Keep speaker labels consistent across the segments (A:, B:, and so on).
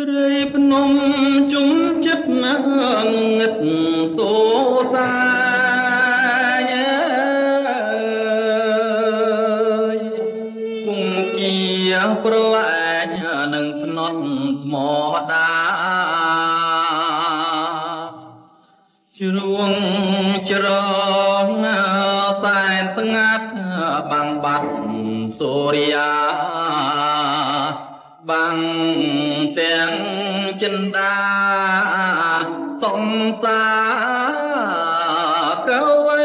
A: ព្រៃភ្នំជុំចិត្តណាងងឹតសូសាយគង់ជាប្រឡាញនឹងភ្នត់ថ្មដាជ្រួងច្រងសែនស្ងាត់បាំងបាត់សូរិយាបាំងទាំងចិន្តាសំសាកវៃ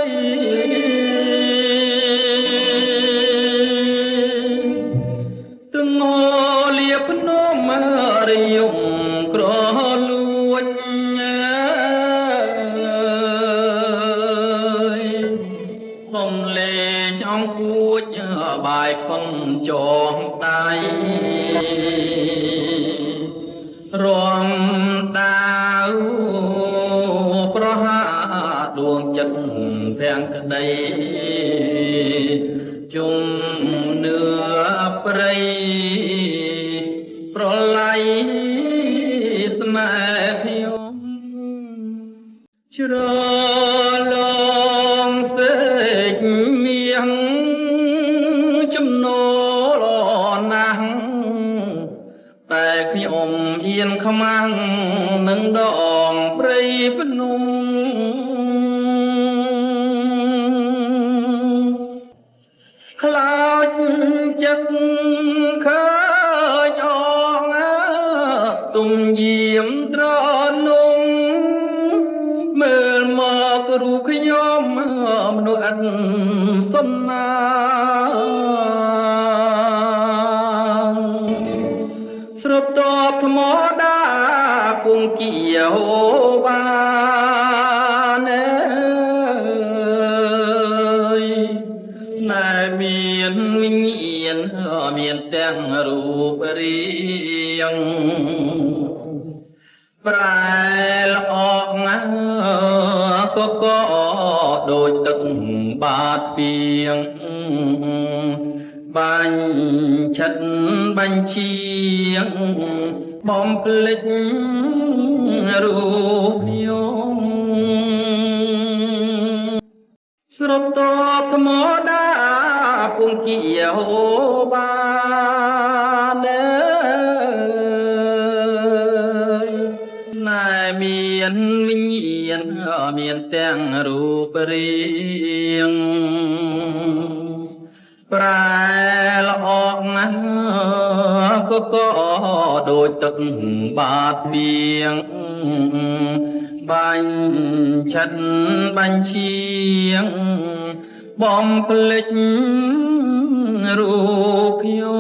A: ទាំងមលៀបនំរយំក្រលួចសំលេងអង្គួចបាយខុនចងដៃរំដាវប្រហាដួងចិត្តភាំងក្តីជុំនឿព្រៃប្រឡ័យស្នេហ៍ខ្ញុំច្រឡងសេចមៀងចំណូលណាស់តែខ្ញុំហ៊ានខ្មាំងនឹងដងព្រៃភ្នំខ្លោចចិត្តឃើញអងទុំយាមត្រនំមើលមករូបខ្ញុំមនុស្សអត់សំណាស្រុតតបថ្មដាគង់គៀហូបានណែមានវិញ្ញាណមានទាំងរូបរាងប្រែល្អណាស់ក៏ដូចទឹកបាតពីងបាញ់ឆិតបាញ់ឈៀងបំភ្លេចរូបខ្ញុំស្រុតតបថ្មដាពងគៀហូបានណែមានវិញ្ញាណមានទាំងរូបរាងប្រែល្អណាស់ក៏ដូចទឹកបាតពីងបាញ់ឆិតបាញ់ឈៀងបំភ្លេចរូបខ្ញុំ